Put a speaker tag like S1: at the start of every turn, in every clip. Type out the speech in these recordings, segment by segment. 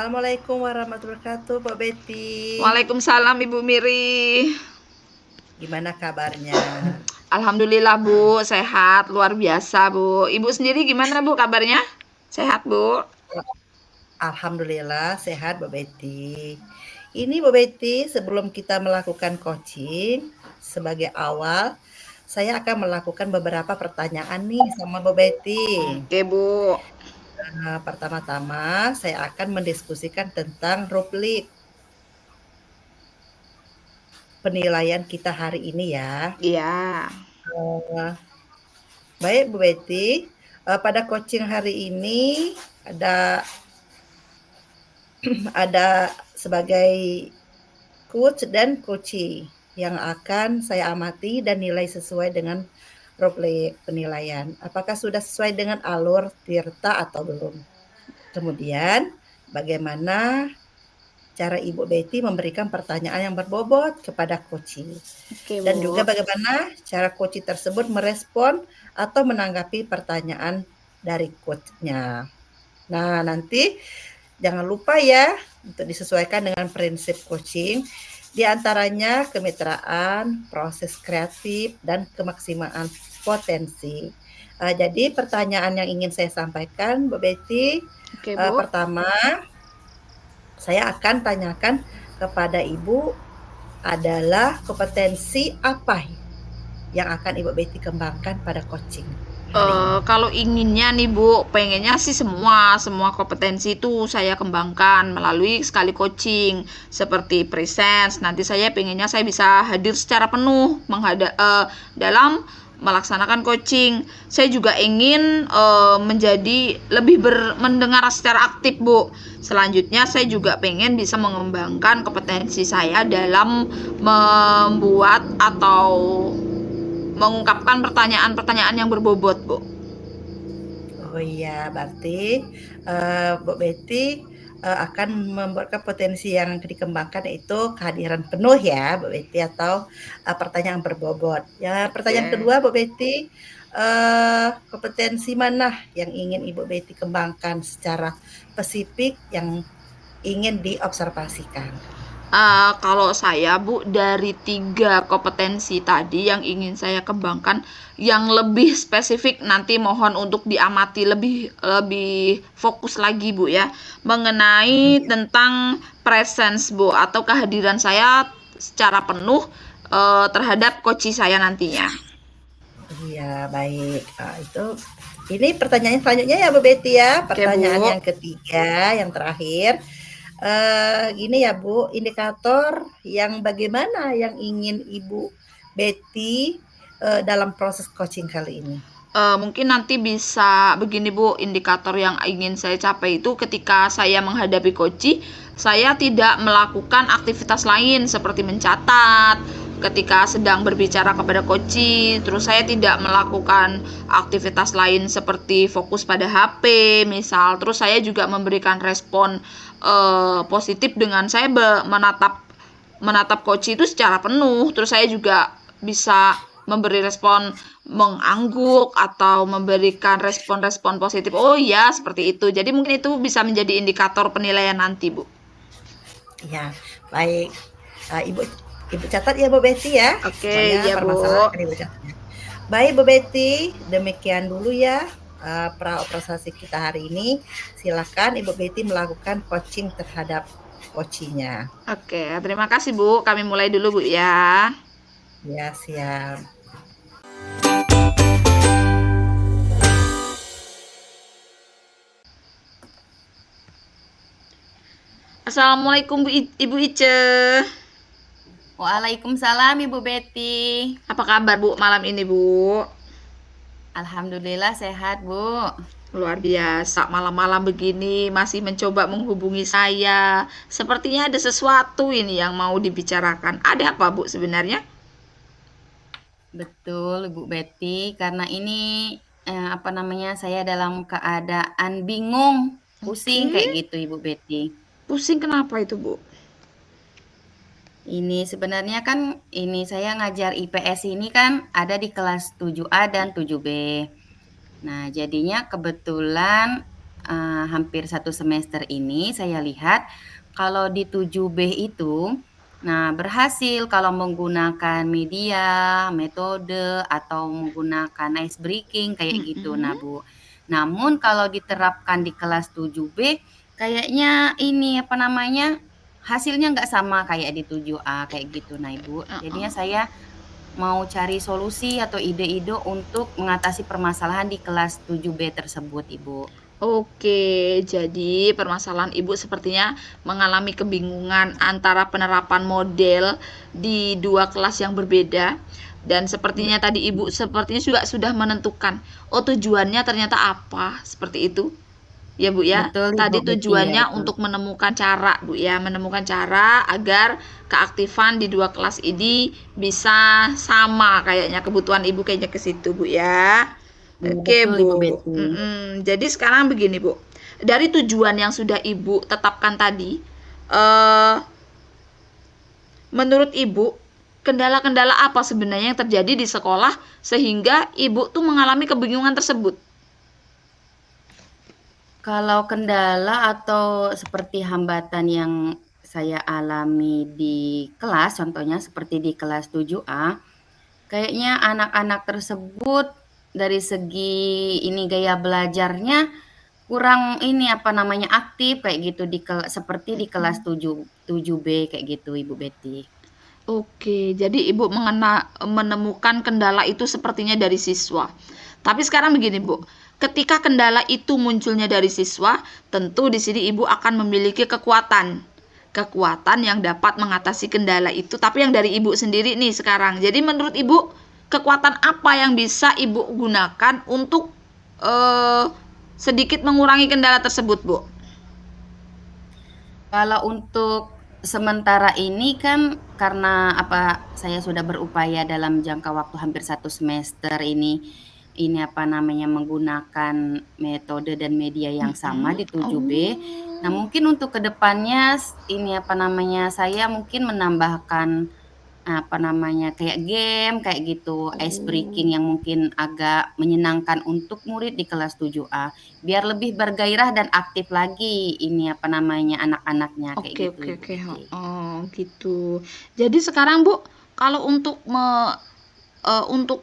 S1: Assalamualaikum warahmatullahi wabarakatuh, Mbak Betty.
S2: Waalaikumsalam Ibu Miri.
S1: Gimana kabarnya?
S2: Alhamdulillah Bu, sehat luar biasa Bu. Ibu sendiri gimana Bu kabarnya? Sehat Bu?
S1: Alhamdulillah sehat, Mbak Betty. Ini Mbak Betty, sebelum kita melakukan coaching, sebagai awal, saya akan melakukan beberapa pertanyaan nih sama Mbak Betty.
S2: Oke Bu.
S1: Pertama-tama, saya akan mendiskusikan tentang rubrik penilaian kita hari ini ya.
S2: Iya.
S1: Eh, Baik, Bu Betty. Pada coaching hari ini ada sebagai coach dan coachee yang akan saya amati dan nilai sesuai dengan rubrik penilaian. Apakah sudah sesuai dengan alur Tirta atau belum? Kemudian, bagaimana cara Ibu Betty memberikan pertanyaan yang berbobot kepada coachee?
S2: Oke
S1: Dan
S2: Bu.
S1: juga bagaimana cara coachee tersebut merespon atau menanggapi pertanyaan dari coach-nya. Nah, nanti jangan lupa ya untuk disesuaikan dengan prinsip coaching, di antaranya kemitraan, proses kreatif, dan kemaksimalan potensi. Jadi pertanyaan yang ingin saya sampaikan, Mbak Betty,
S2: Oke Bu.
S1: pertama saya akan tanyakan kepada Ibu adalah kompetensi apa yang akan Ibu Betty kembangkan pada coaching hari ini?
S2: Kalau inginnya nih Bu, pengennya sih semua kompetensi itu saya kembangkan melalui sekali coaching seperti presence. Nanti saya pengennya saya bisa hadir secara penuh dalam melaksanakan coaching. Saya juga ingin menjadi lebih mendengar secara aktif Bu. Selanjutnya saya juga pengen bisa mengembangkan kompetensi saya dalam membuat atau mengungkapkan pertanyaan-pertanyaan yang berbobot, Bu.
S1: Oh iya, berarti Bu Betty akan membuatkan potensi yang dikembangkan itu kehadiran penuh ya, Bu Betty, atau pertanyaan berbobot. Ya, pertanyaan
S2: Oke.
S1: kedua, Bu Betty, kompetensi mana yang ingin Ibu Betty kembangkan secara spesifik yang ingin diobservasikan?
S2: Kalau saya Bu, dari 3 kompetensi tadi yang ingin saya kembangkan, yang lebih spesifik nanti mohon untuk diamati lebih lebih fokus lagi Bu ya, mengenai tentang presence Bu, atau kehadiran saya secara penuh terhadap coachee saya nantinya.
S1: Iya, baik. Ini pertanyaan selanjutnya ya, Bu Betty ya.
S2: Oke Bu.
S1: Pertanyaan yang ketiga, yang terakhir. Gini ya Bu, indikator yang bagaimana yang ingin Ibu Betty dalam proses coaching kali ini?
S2: Mungkin nanti bisa begini Bu, indikator yang ingin saya capai itu ketika saya menghadapi coaching, saya tidak melakukan aktivitas lain seperti mencatat, ketika sedang berbicara kepada coaching, terus saya tidak melakukan aktivitas lain seperti fokus pada HP misal, terus saya juga memberikan respon positif dengan saya menatap coaching itu secara penuh, terus saya juga bisa memberi respon mengangguk atau memberikan respon-respon positif. Oh iya, seperti itu. Jadi mungkin itu bisa menjadi indikator penilaian nanti, Bu.
S1: Ya, baik. Ibu Ibu catat ya Bu Betty ya.
S2: Oke,
S1: Semuanya
S2: iya, Bu.
S1: permasalahan akan Ibu catat. Baik Bu Betty, demikian dulu ya praoperasi kita hari ini. Silakan Ibu Betty melakukan coaching terhadap coachingnya.
S2: Oke, terima kasih, Bu. Kami mulai dulu, Bu ya.
S1: Ya, siap.
S2: Assalamualaikum Ibu Ice.
S3: Waalaikumsalam Ibu Betty.
S2: Apa kabar, Bu, malam ini, Bu?
S3: Alhamdulillah sehat, Bu.
S2: Luar biasa, malam-malam begini masih mencoba menghubungi saya. Sepertinya ada sesuatu ini yang mau dibicarakan. Ada apa, Bu, sebenarnya?
S3: Betul, Ibu Betty, karena ini saya dalam keadaan bingung, pusing
S2: Oke.
S3: kayak gitu, Ibu Betty.
S2: Pusing kenapa itu, Bu?
S3: Ini sebenarnya kan ini saya ngajar IPS ini kan ada di kelas 7A dan 7B. Nah, jadinya kebetulan hampir 1 semester ini saya lihat kalau di 7B itu, nah berhasil kalau menggunakan media, metode, atau menggunakan ice breaking kayak gitu. Nah Bu, namun kalau diterapkan di kelas 7B kayaknya ini apa namanya, hasilnya nggak sama kayak di 7A kayak gitu. Nah Ibu, jadinya saya mau cari solusi atau ide-ide untuk mengatasi permasalahan di kelas 7B tersebut, Ibu.
S2: Oke, jadi permasalahan Ibu sepertinya mengalami kebingungan antara penerapan model di dua kelas yang berbeda, dan sepertinya tadi Ibu sepertinya juga sudah menentukan, oh tujuannya ternyata apa, seperti itu. Ya Bu ya,
S3: Betul, Ibu
S2: tadi
S3: Betty, ya
S2: tujuannya
S3: betul.
S2: untuk menemukan cara Bu ya, menemukan cara agar keaktifan di dua kelas ini bisa sama kayaknya, kebutuhan Ibu kayaknya ke situ Bu ya.
S3: Iya
S2: Oke
S3: betul, Ibu
S2: Bu.
S3: Betty.
S2: Jadi sekarang begini Bu, dari tujuan yang sudah Ibu tetapkan tadi, eh, menurut Ibu kendala-kendala apa sebenarnya yang terjadi di sekolah sehingga Ibu tuh mengalami kebingungan tersebut?
S3: Kalau kendala atau seperti hambatan yang saya alami di kelas, contohnya seperti di kelas 7A, kayaknya anak-anak tersebut dari segi ini gaya belajarnya kurang ini apa namanya aktif kayak gitu seperti di kelas 7B kayak gitu Ibu Betty.
S2: Oke, jadi Ibu menemukan kendala itu sepertinya dari siswa. Tapi sekarang begini, Bu. Ketika kendala itu munculnya dari siswa, tentu di sini Ibu akan memiliki kekuatan. Kekuatan yang dapat mengatasi kendala itu, tapi yang dari Ibu sendiri nih sekarang. Jadi menurut Ibu, kekuatan apa yang bisa Ibu gunakan untuk sedikit mengurangi kendala tersebut, Bu?
S3: Kalau untuk sementara ini kan karena saya sudah berupaya dalam jangka waktu hampir 1 semester ini apa namanya menggunakan metode dan media yang sama di 7B. Nah, mungkin untuk kedepannya ini apa namanya saya mungkin menambahkan apa namanya kayak game kayak gitu, ice breaking yang mungkin agak menyenangkan untuk murid di kelas 7A biar lebih bergairah dan aktif lagi ini apa namanya anak-anaknya kayak
S2: Oke,
S3: gitu
S2: oke,
S3: Ibu
S2: oke.
S3: Betty.
S2: Oh, gitu. Jadi sekarang Bu, kalau untuk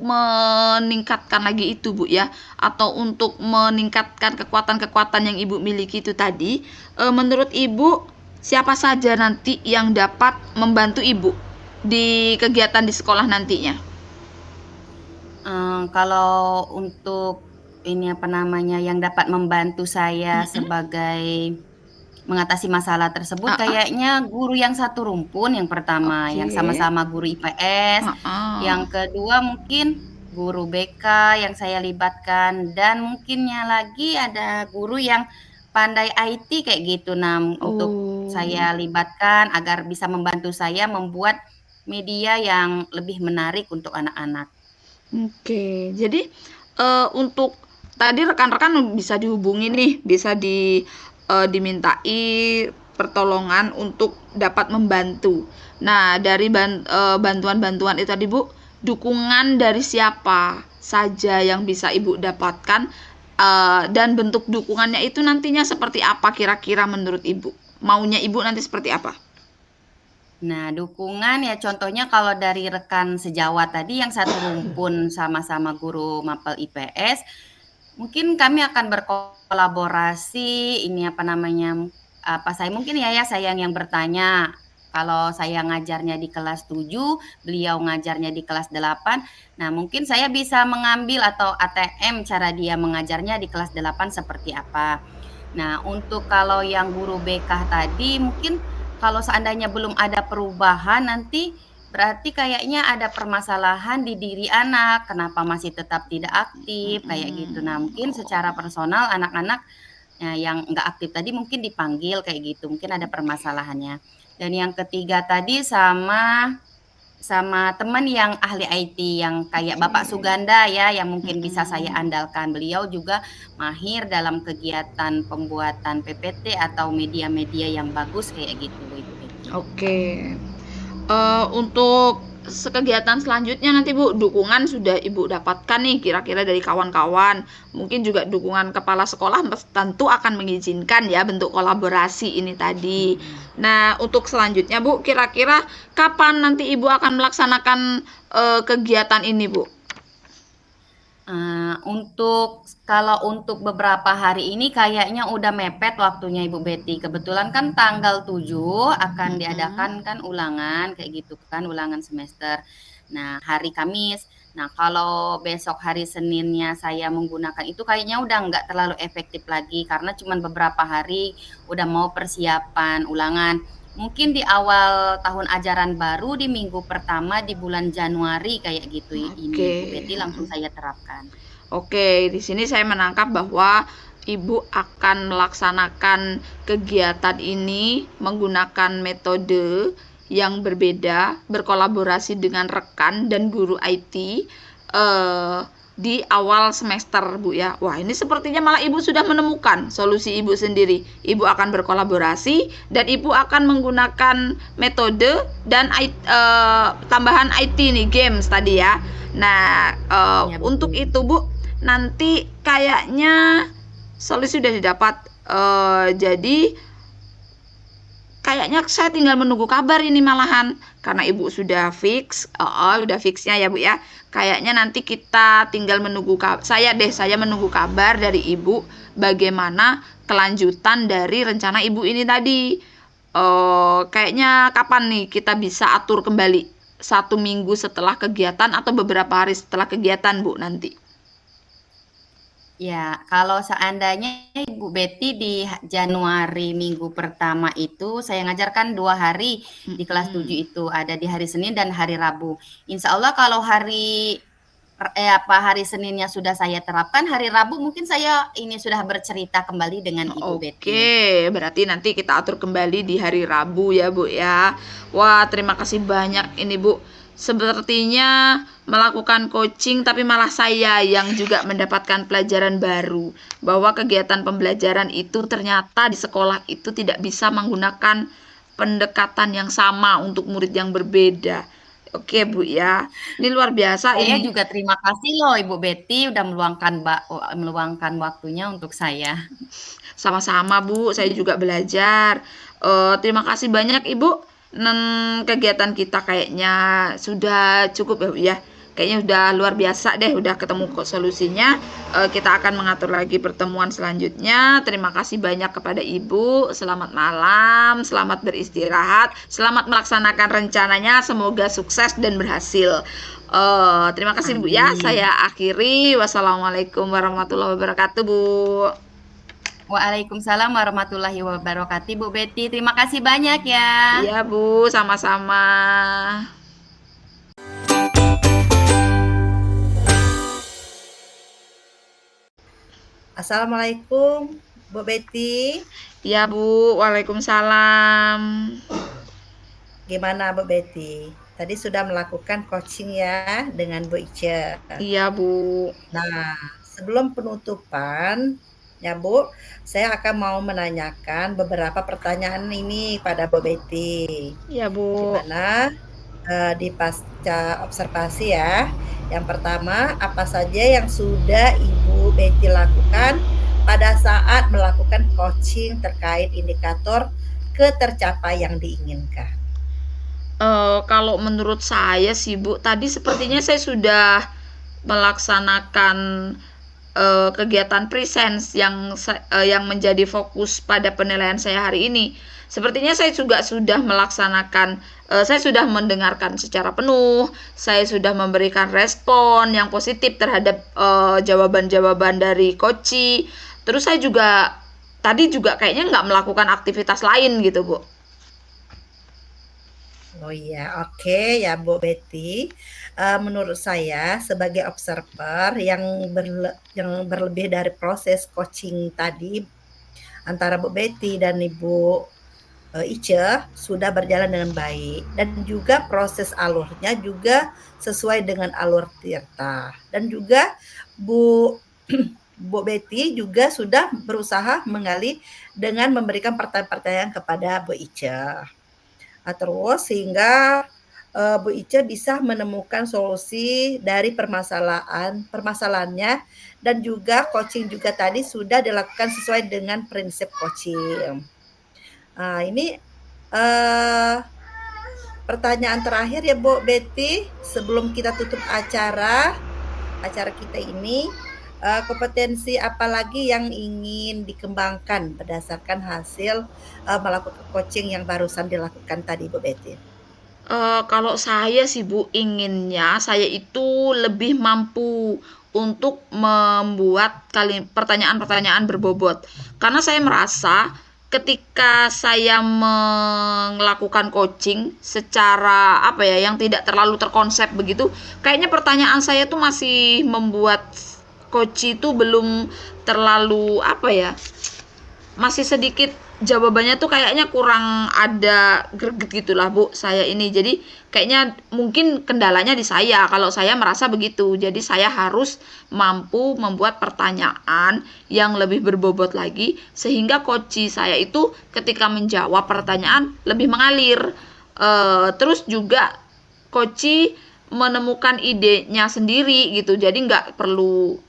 S2: meningkatkan lagi itu Bu ya, atau untuk meningkatkan kekuatan-kekuatan yang Ibu miliki itu tadi, menurut Ibu siapa saja nanti yang dapat membantu Ibu di kegiatan di sekolah nantinya?
S3: Kalau untuk ini apa namanya yang dapat membantu saya sebagai mengatasi masalah tersebut
S2: Ah, ah,
S3: kayaknya guru yang satu rumpun yang pertama, yang
S2: oke.
S3: sama-sama guru IPS,
S2: Ah,
S3: yang
S2: ah.
S3: kedua mungkin guru BK yang saya libatkan dan mungkinnya lagi ada guru yang pandai IT kayak gitu. Nah, untuk
S2: Oh.
S3: saya libatkan agar bisa membantu saya membuat media yang lebih menarik untuk anak-anak.
S2: Oke, jadi untuk tadi rekan-rekan bisa dihubungi nih, bisa dimintai pertolongan untuk dapat membantu. Nah, dari bantuan-bantuan itu tadi Bu, dukungan dari siapa saja yang bisa Ibu dapatkan, dan bentuk dukungannya itu nantinya seperti apa kira-kira menurut Ibu? Maunya Ibu nanti seperti apa?
S3: Nah, dukungan ya contohnya kalau dari rekan sejawat tadi yang satu rumpun sama-sama guru mapel IPS, mungkin kami akan berkolaborasi ini apa namanya, saya mungkin ya saya yang bertanya, kalau saya ngajarnya di kelas 7, beliau ngajarnya di kelas 8. Nah, mungkin saya bisa mengambil atau ATM cara dia mengajarnya di kelas 8 seperti apa. Nah, untuk kalau yang guru BK tadi mungkin kalau seandainya belum ada perubahan nanti berarti kayaknya ada permasalahan di diri anak, kenapa masih tetap tidak aktif kayak gitu. Nah, mungkin secara personal anak-anak yang nggak aktif tadi mungkin dipanggil kayak gitu, mungkin ada permasalahannya. Dan yang ketiga tadi sama teman yang ahli IT yang kayak Bapak Suganda ya, yang mungkin bisa saya andalkan. Beliau juga mahir dalam kegiatan pembuatan PPT atau media-media yang bagus kayak gitu, Ibu Betty.
S2: Oke. Untuk kegiatan selanjutnya nanti Bu, dukungan sudah Ibu dapatkan nih kira-kira dari kawan-kawan. Mungkin juga dukungan kepala sekolah tentu akan mengizinkan ya bentuk kolaborasi ini tadi. Nah, untuk selanjutnya Bu, kira-kira kapan nanti Ibu akan melaksanakan kegiatan ini Bu?
S3: Kalau untuk beberapa hari ini kayaknya udah mepet waktunya Ibu Betty. Kebetulan kan tanggal 7 akan diadakan kan ulangan kayak gitu kan, ulangan semester. Nah, hari Kamis. Nah, kalau besok hari Seninnya saya menggunakan itu kayaknya udah nggak terlalu efektif lagi karena cuma beberapa hari udah mau persiapan ulangan. Mungkin di awal tahun ajaran baru di minggu pertama di bulan Januari kayak gitu ini Bu Betty langsung saya terapkan.
S2: Oke, di sini saya menangkap bahwa Ibu akan melaksanakan kegiatan ini menggunakan metode yang berbeda, berkolaborasi dengan rekan dan guru IT di awal semester Bu ya. Wah, ini sepertinya malah Ibu sudah menemukan solusi Ibu sendiri. Ibu akan berkolaborasi dan Ibu akan menggunakan metode dan tambahan IT nih, games tadi ya. Nah, untuk itu Bu, nanti kayaknya solusi sudah didapat. Jadi kayaknya saya tinggal menunggu kabar ini malahan karena Ibu sudah fix, udah fixnya ya Bu ya. Kayaknya nanti kita tinggal menunggu saya menunggu kabar dari Ibu bagaimana kelanjutan dari rencana Ibu ini tadi. Kayaknya kapan nih kita bisa atur kembali 1 minggu setelah kegiatan atau beberapa hari setelah kegiatan Bu nanti?
S3: Ya, kalau seandainya Ibu Betty di Januari minggu pertama itu saya ngajarkan 2 hari di kelas 7 itu, ada di hari Senin dan hari Rabu. Insya Allah kalau hari Seninnya sudah saya terapkan, hari Rabu mungkin saya ini sudah bercerita kembali dengan Ibu Betty.
S2: Oke, berarti nanti kita atur kembali di hari Rabu ya Bu ya. Wah, terima kasih banyak ini Bu. Sepertinya melakukan coaching tapi malah saya yang juga mendapatkan pelajaran baru bahwa kegiatan pembelajaran itu ternyata di sekolah itu tidak bisa menggunakan pendekatan yang sama untuk murid yang berbeda. Oke Bu ya, ini luar biasa.
S3: Saya
S2: ini
S3: juga terima kasih loh Ibu Betty udah meluangkan waktunya untuk saya.
S2: Sama-sama Bu, saya juga belajar. Terima kasih banyak Ibu. Kegiatan kita kayaknya sudah cukup ya Bu ya. Kayaknya udah luar biasa deh, udah ketemu kok solusinya. Kita akan mengatur lagi pertemuan selanjutnya. Terima kasih banyak kepada Ibu. Selamat malam, selamat beristirahat, selamat melaksanakan rencananya. Semoga sukses dan berhasil. Terima kasih Bu ya. Saya akhiri. Wassalamualaikum warahmatullahi wabarakatuh Bu.
S3: Waalaikumsalam warahmatullahi wabarakatuh Bu Betty. Terima kasih banyak ya.
S2: Iya Bu, sama-sama.
S1: Assalamualaikum Bu Betty.
S2: Iya Bu, waalaikumsalam.
S1: Gimana Bu Betty? Tadi sudah melakukan coaching ya dengan Bu Ica.
S2: Iya Bu.
S1: Nah, sebelum penutupan ya Bu, saya akan mau menanyakan beberapa pertanyaan ini pada Bu Betty.
S2: Iya Bu.
S1: Gimana di pasca observasi ya. Yang pertama, apa saja yang sudah Ibu Betty lakukan pada saat melakukan coaching terkait indikator ketercapai yang diinginkan?
S2: Kalau menurut saya sih Bu, tadi sepertinya saya sudah melaksanakan kegiatan presence yang menjadi fokus pada penilaian saya hari ini. Sepertinya saya juga sudah melaksanakan, saya sudah mendengarkan secara penuh, saya sudah memberikan respon yang positif terhadap jawaban-jawaban dari coach. Terus saya juga tadi juga kayaknya nggak melakukan aktivitas lain gitu Bu.
S1: Oh iya, oke ya Bu Betty. Menurut saya sebagai observer yang berlebih dari proses coaching tadi antara Bu Betty dan Ibu Ice sudah berjalan dengan baik dan juga proses alurnya juga sesuai dengan alur Tirta dan juga Bu Bu Betty juga sudah berusaha menggali dengan memberikan pertanyaan-pertanyaan kepada Bu Ice. Terus sehingga Bu Ica bisa menemukan solusi dari permasalahannya, dan juga coaching juga tadi sudah dilakukan sesuai dengan prinsip coaching. Ini pertanyaan terakhir ya Bu Betty, sebelum kita tutup acara kita ini. Kompetensi apa lagi yang ingin dikembangkan berdasarkan hasil melakukan coaching yang barusan dilakukan tadi Bu Betty?
S2: Kalau saya sih Bu, inginnya saya itu lebih mampu untuk membuat pertanyaan-pertanyaan berbobot. Karena saya merasa ketika saya melakukan coaching secara yang tidak terlalu terkonsep begitu, kayaknya pertanyaan saya tuh masih membuat coach itu belum terlalu masih sedikit jawabannya tuh kayaknya kurang ada greget gitulah Bu saya ini. Jadi kayaknya mungkin kendalanya di saya, kalau saya merasa begitu. Jadi saya harus mampu membuat pertanyaan yang lebih berbobot lagi sehingga coach saya itu ketika menjawab pertanyaan lebih mengalir. Terus juga coach menemukan idenya sendiri gitu, jadi nggak perlu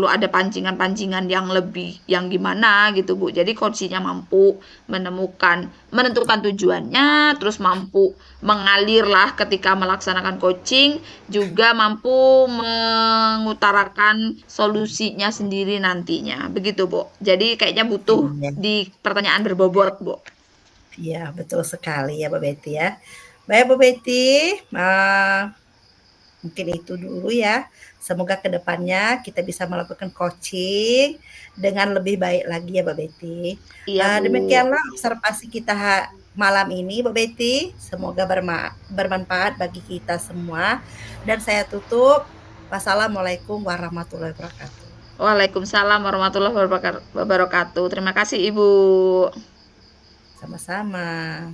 S2: ada pancingan-pancingan yang lebih yang gimana gitu Bu. Jadi coachnya mampu menentukan tujuannya, terus mampu mengalir lah ketika melaksanakan coaching, juga mampu mengutarakan solusinya sendiri nantinya begitu Bu. Jadi kayaknya butuh di pertanyaan berbobot Bu.
S1: Iya, betul sekali ya Bu Betty ya. Baik Bu Betty, mungkin itu dulu ya. Semoga kedepannya kita bisa melakukan coaching dengan lebih baik lagi ya Bu Betty.
S2: Iya Bu.
S1: Demikianlah observasi kita malam ini Bu Betty. Semoga bermanfaat bagi kita semua. Dan saya tutup. Wassalamualaikum warahmatullahi wabarakatuh.
S2: Waalaikumsalam warahmatullahi wabarakatuh. Terima kasih Ibu.
S1: Sama-sama.